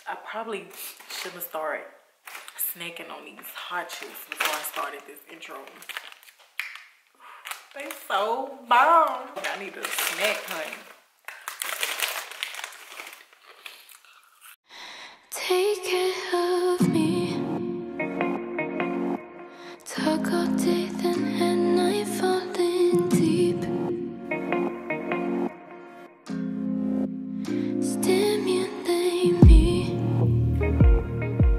I probably shouldn't have started snacking on these hot chips before I started this intro. They so bomb. I need a snack, honey. Take care of me. Talk all day, then at night, falling deep. Stimulate me.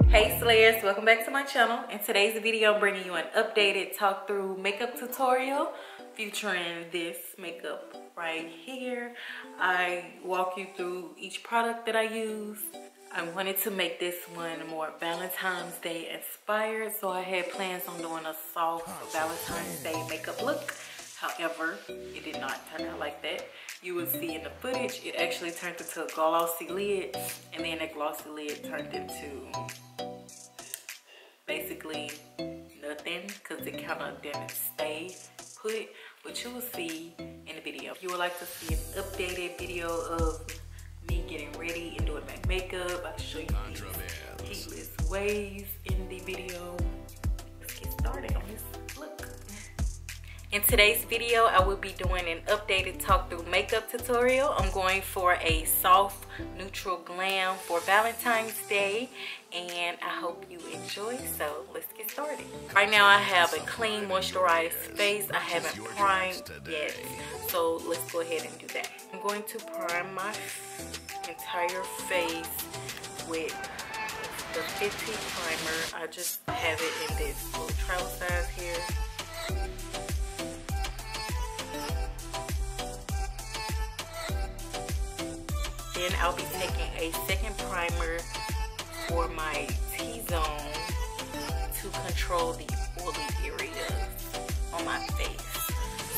Hey Slayers, welcome back to my channel. In today's video, I'm bringing you an updated talk through makeup tutorial featuring this makeup right here. I walk you through each product that I use. I wanted to make this one more Valentine's Day inspired, so I had plans on doing a soft Valentine's Day makeup look. However, it did not turn out like that. You will see in the footage, it actually turned into a glossy lid, and then that glossy lid turned into basically nothing because it kind of didn't stay put, but you will see in the video. If you would like to see an updated video of me getting ready and doing my makeup, I'll show you these heatless ways in the video. Let's get started on this look. In today's video, I will be doing an updated talk through makeup tutorial. I'm going for a soft neutral glam for Valentine's Day, and I hope you enjoy, so let's get started. Right now I have a clean moisturized face. I haven't primed yet, so let's go ahead and do that. I'm going to prime my entire face with the Fenty primer. I just have it in this little travel size here. Then I'll be taking a second primer for my T-zone to control the oily areas on my face.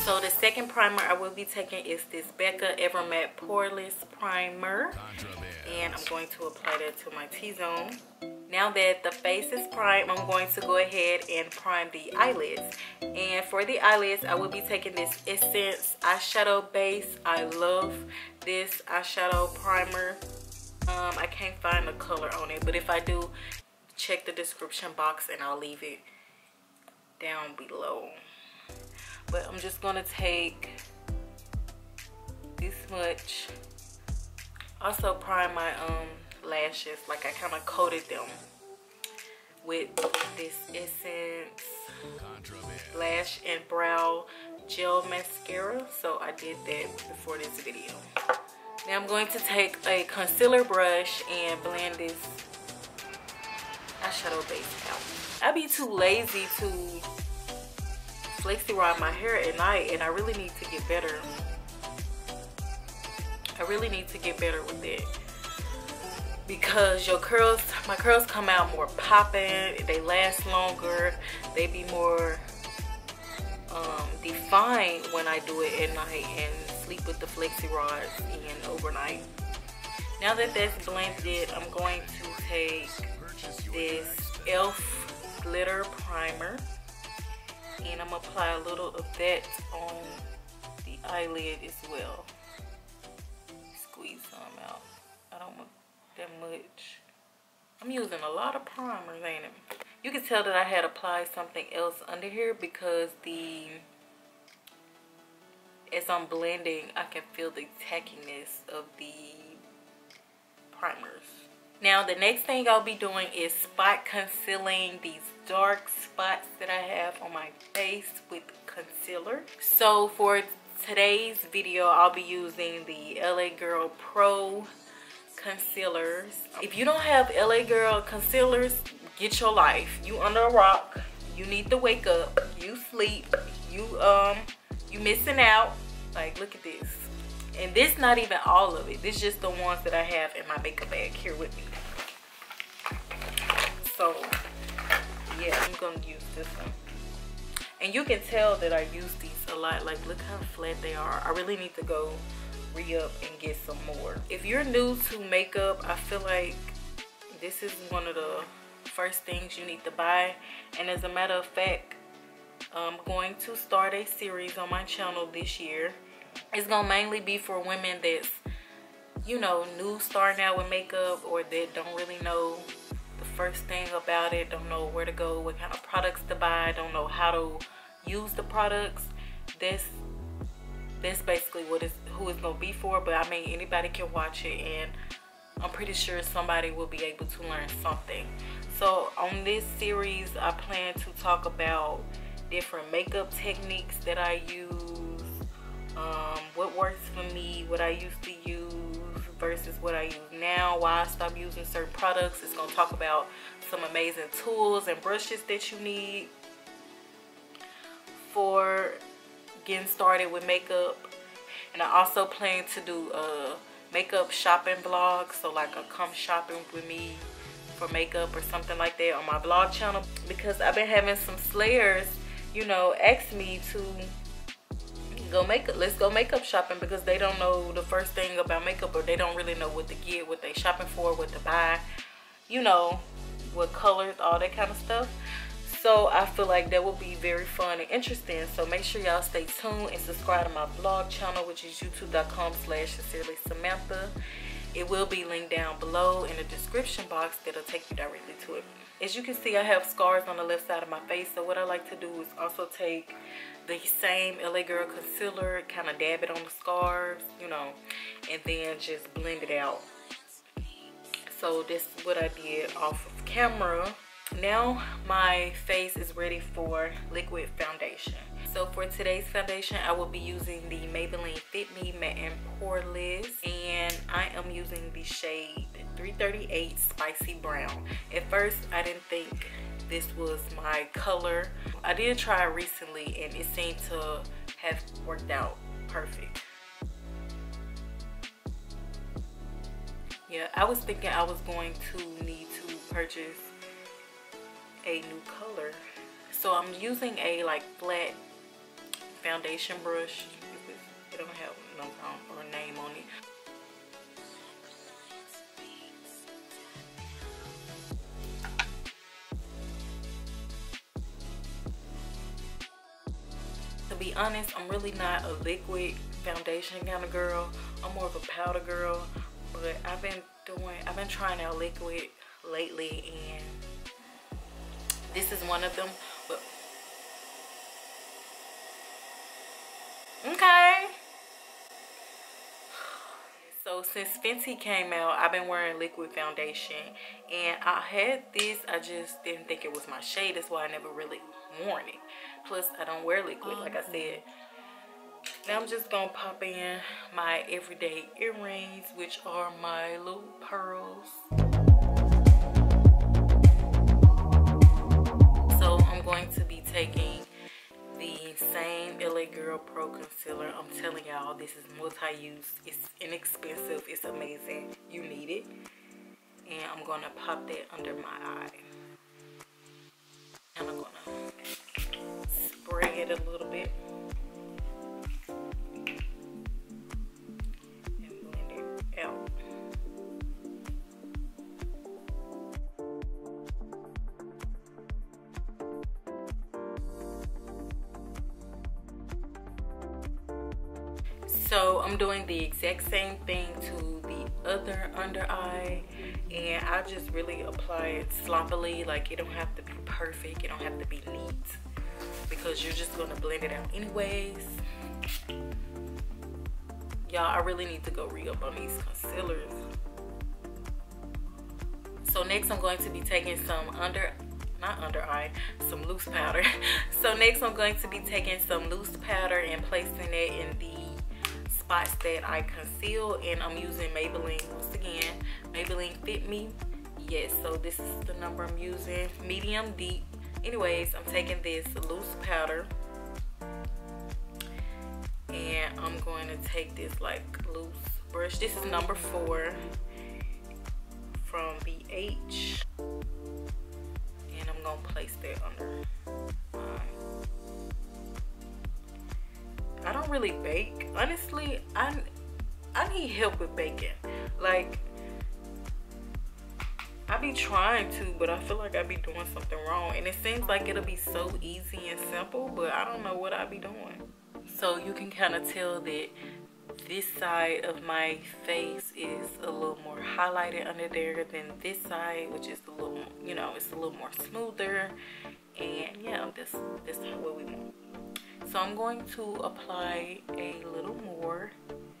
So the second primer I will be taking is this Decca Evermatte Poreless primer, and I'm going to apply that to my T-zone. Now that the face is primed, I'm going to go ahead and prime the eyelids. And for the eyelids, I will be taking this Essence eyeshadow base. I love this eyeshadow primer. I can't find the color on it, but if I do, check the description box and I'll leave it down below. But I'm just gonna take this much. Also prime my lashes, like I kind of coated them with this Essence Lash and Brow Gel Mascara. So I did that before this video. Now I'm going to take a concealer brush and blend this eyeshadow base out. I be too lazy to flexi rod my hair at night, and I really need to get better. I really need to get better with it, because your curls, my curls come out more popping, they last longer, they be more defined when I do it at night and sleep with the flexi rods in overnight. Now that that's blended, I'm going to take this e.l.f. glitter primer, and I'm gonna apply a little of that on the eyelid as well. Squeeze some out. I don't want that much. I'm using a lot of primers, ain't it? You can tell that I had applied something else under here because as I'm blending, I can feel the tackiness of the primers. Now the next thing I'll be doing is spot concealing these dark spots that I have on my face with concealer. So for today's video, I'll be using the LA Girl Pro concealers. If you don't have LA Girl concealers, get your life. You under a rock. You need to wake up. You sleep. You missing out. Like, look at this. And this not even all of it. This is just the ones that I have in my makeup bag here with me. So yeah, I'm gonna use this one. And you can tell that I use these a lot. Like, look how flat they are. I really need to go re-up and get some more. If you're new to makeup, I feel like this is one of the first things you need to buy. And as a matter of fact, I'm going to start a series on my channel this year. It's gonna mainly be for women that's you know, new starting out with makeup, or that don't really know the first thing about it, don't know where to go, what kind of products to buy, don't know how to use the products, that's basically who it's gonna be for. But I mean, anybody can watch it, and I'm pretty sure somebody will be able to learn something. So on this series, I plan to talk about different makeup techniques that I use, what works for me, what I used to use versus what I use now, why I stopped using certain products. It's going to talk about some amazing tools and brushes that you need for getting started with makeup. And I also plan to do a makeup shopping vlog, so like a come shopping with me for makeup or something like that on my vlog channel, because I've been having some slayers, you know, ask me to let's go makeup shopping, because they don't know the first thing about makeup, or they don't really know what to get, what they shopping for, what to buy, you know, what colors, all that kind of stuff. So I feel like that will be very fun and interesting. So make sure y'all stay tuned and subscribe to my vlog channel, which is youtube.com/sincerelysamantha. It will be linked down below in the description box. That'll take you directly to it. As you can see, I have scars on the left side of my face, so what I like to do is also take the same LA Girl concealer, kind of dab it on the scars, you know, and then just blend it out. So this is what I did off of camera. Now my face is ready for liquid foundation. So for today's foundation, I will be using the Maybelline Fit Me Matte and Poreless, and I am using the shade 338 Spicy Brown. At first, I didn't think this was my color. I did try it recently, and it seemed to have worked out perfect. Yeah, I was thinking I was going to need to purchase a new color. So I'm using a like flat foundation brush. It don't have no or name on it. To be honest, I'm really not a liquid foundation kind of girl. I'm more of a powder girl, but I've been trying out liquid lately, and this is one of them. But okay. So since Fenty came out, I've been wearing liquid foundation, and I had this. I just didn't think it was my shade. That's why I never really worn it. Plus, I don't wear liquid, like I said. Now I'm just gonna pop in my everyday earrings, which are my little pearls. So I'm going to be taking the same LA Girl Pro Concealer. I'm telling y'all, this is multi-use. It's inexpensive. It's amazing. You need it. And I'm going to pop that under my eye. And I'm going to spray it a little bit. And blend it out. So I'm doing the exact same thing to the other under eye, and I just really apply it sloppily. Like, it don't have to be perfect, it don't have to be neat, because you're just gonna blend it out anyways. Y'all, I really need to go re-up on these concealers. So next I'm going to be taking some some loose powder. So next I'm going to be taking some loose powder and placing it in the spots that I conceal, and I'm using Maybelline, once again, Maybelline Fit Me. Yes, so this is the number I'm using, medium deep. Anyways, I'm taking this loose powder, and I'm going to take this like loose brush. This is number 4 from BH, and I'm gonna place that under my eye. I don't really bake. Honestly, I need help with baking. Like, I be trying to, but I feel like I be doing something wrong. And it seems like it'll be so easy and simple, but I don't know what I be doing. So you can kind of tell that this side of my face is a little more highlighted under there than this side, which is a little, you know, it's a little more smoother. And yeah, this is what we want. So I'm going to apply a little more.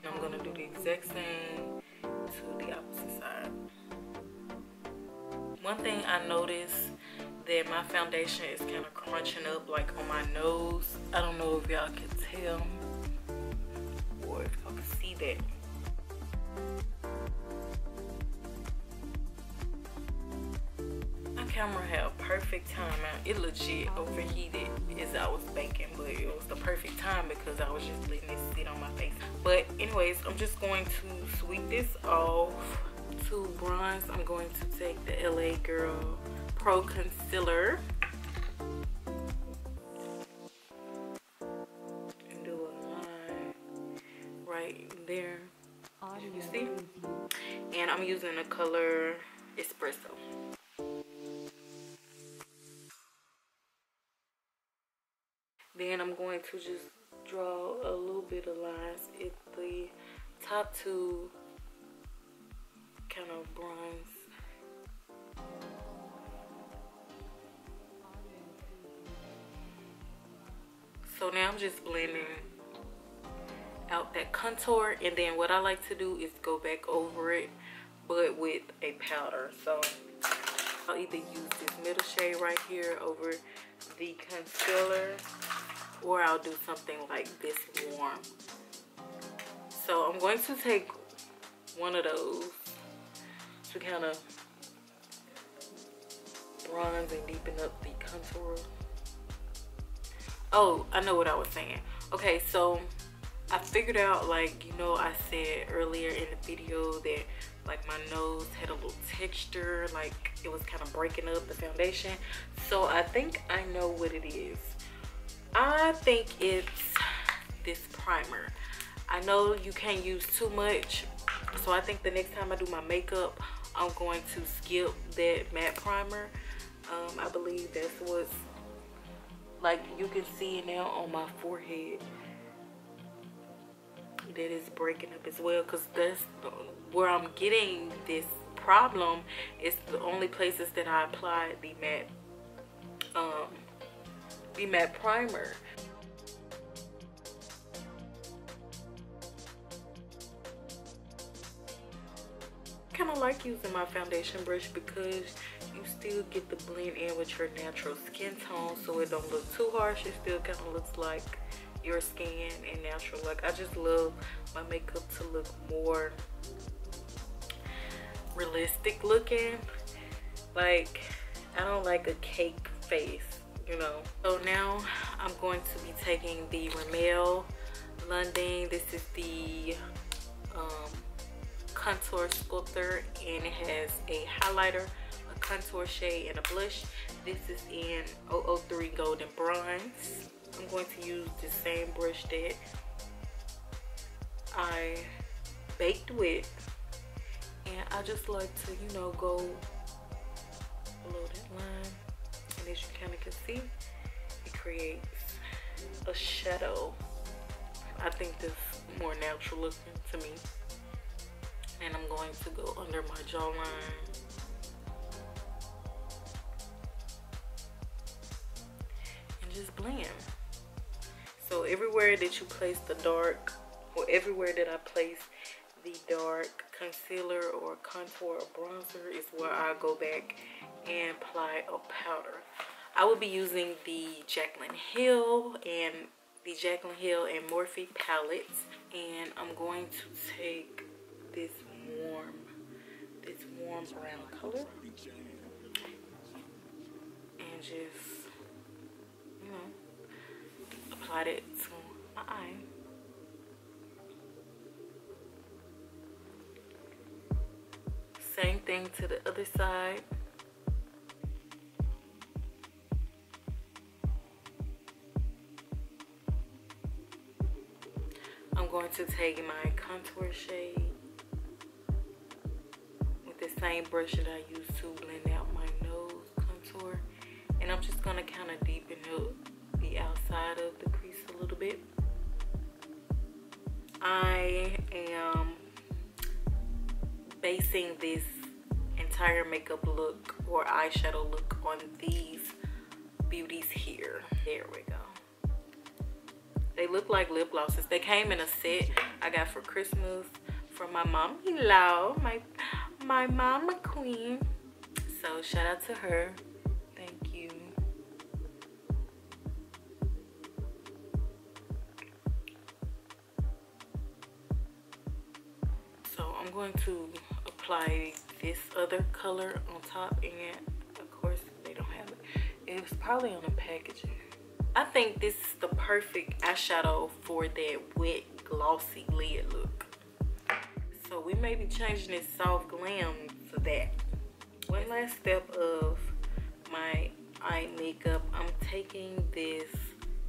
I'm going to do the exact same to the opposite side. One thing I noticed that my foundation is kind of crunching up like on my nose. I don't know if y'all can tell or if y'all can see that. My camera had perfect time. It legit overheated as I was baking, but it was the perfect time because I was just letting it sit on my face. But anyways, I'm just going to sweep this off. To bronze, I'm going to take the LA Girl Pro Concealer and do a line right there, as you see. And I'm using the color Espresso. Then I'm going to just draw a little bit of lines at the top two kind of bronze. So now I'm just blending out that contour, and then what I like to do is go back over it, but with a powder. So I'll either use this middle shade right here over the concealer, or I'll do something like this warm. So I'm going to take one of those to kind of bronze and deepen up the contour. Oh, I know what I was saying. Okay, so I figured out, like, you know, I said earlier in the video that like my nose had a little texture, like it was kind of breaking up the foundation. So I think I know what it is. I think it's this primer. I know you can't use too much, so I think the next time I do my makeup, I'm going to skip that matte primer. I believe that's what's, like, you can see it now on my forehead that is breaking up as well, because that's where I'm getting this problem. It's the only places that I applied the matte primer. I kind of like using my foundation brush because you still get the blend in with your natural skin tone, so it don't look too harsh. It still kind of looks like your skin and natural. Like, I just love my makeup to look more realistic looking. Like, I don't like a cake face, you know. So now I'm going to be taking the Rimmel London. This is the contour sculptor, and it has a highlighter, a contour shade, and a blush. This is in 003 Golden Bronze. I'm going to use the same brush that I baked with, and I just like to, you know, go below that line, and as you kind of can see, it creates a shadow. I think this is more natural looking to me. And I'm going to go under my jawline. And just blend. So everywhere that you place the dark, or everywhere that I place the dark concealer or contour or bronzer, is where I go back and apply a powder. I will be using the JayStar and the JayStar and Morphe palettes. And I'm going to take this warm brown color and just, you know, apply it to my eye. Same thing to the other side. I'm going to take my contour shade with the same brush that I used to blend out my nose contour, and I'm just going to kind of deepen up the outside of the crease a little bit. I am basing this entire makeup look or eyeshadow look on these beauties here. There we go. They look like lip glosses. They came in a set I got for Christmas from my mom-in-law, my mama queen. So shout out to her. Thank you. So I'm going to apply this other color on top, and of course they don't have it. It was probably on the packaging. I think this is the perfect eyeshadow for that wet glossy lid look. So we may be changing this soft glam to that. One last step of my eye makeup, I'm taking this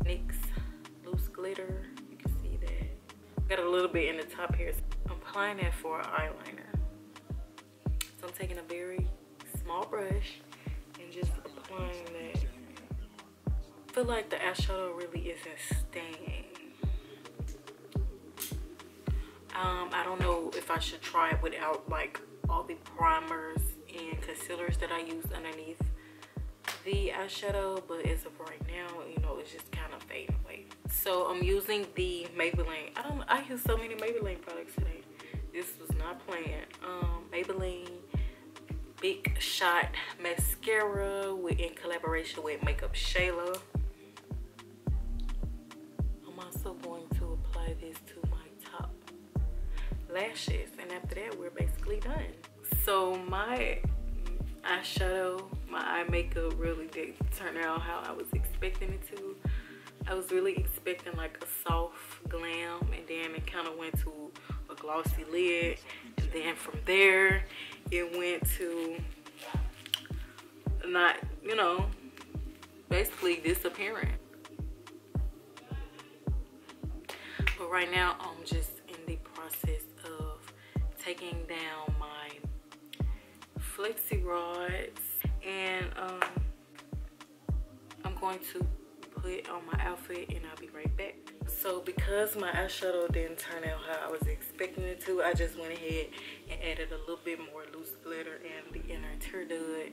NYX loose glitter. You can see that. Got a little bit in the top here. I'm applying that for an eyeliner. So I'm taking a very small brush and just applying that. I feel like the eyeshadow really isn't staying. I don't know if I should try it without like all the primers and concealers that I use underneath the eyeshadow, but as of right now, you know, it's just kind of fading away. So I'm using the Maybelline. I use so many Maybelline products today. This was not planned. Maybelline Big Shot mascara in collaboration with Makeup Shayla. I'm also going to apply this to my top lashes, and after that we're basically done. So my eyeshadow, my eye makeup really did turn out how I was expecting it to. I was really expecting like a soft glam, and then it kind of went to a glossy lid, and then from there it went to not, you know, basically disappearing. But right now I'm just in the process of taking down my flexi rods, and I'm going to put on my outfit, and I'll be right back. So because my eyeshadow didn't turn out how I was expecting it to, I just went ahead and added a little bit more loose glitter and the inner tear dud.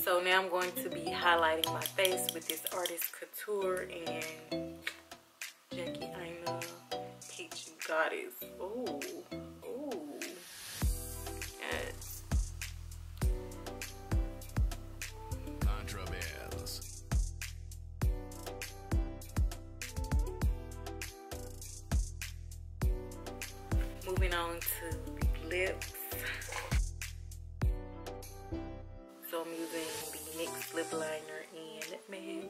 So now I'm going to be highlighting my face with this artist Couture and Aina Peach Goddess. Ooh, ooh, yes. Contrabands. Moving on to the lips. So I'm using the NYX lip liner and nutmeg.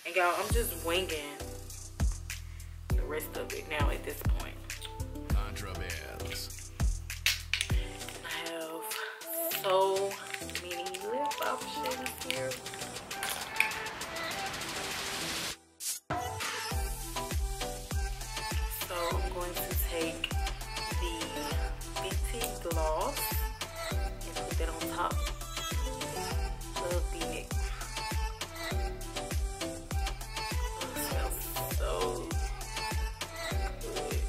And y'all, I'm just winging the rest of it now at this point. Contrabands. I have so many lip options here. So I'm going to take the Fenty gloss and put that on top of the NYX. Oh, it smells so good.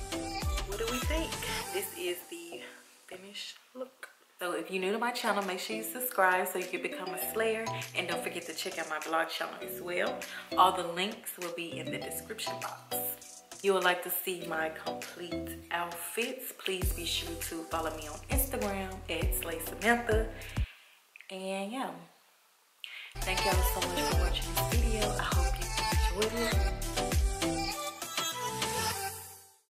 What do we think? This is the finished look. So if you're new to my channel, make sure you subscribe so you can become a slayer, and don't forget to check out my vlog channel as well. All the links will be in the description box. You would like to see my complete outfits, please be sure to follow me on Instagram at Samantha. And yeah, thank y'all so much for watching this video. I hope you enjoyed it.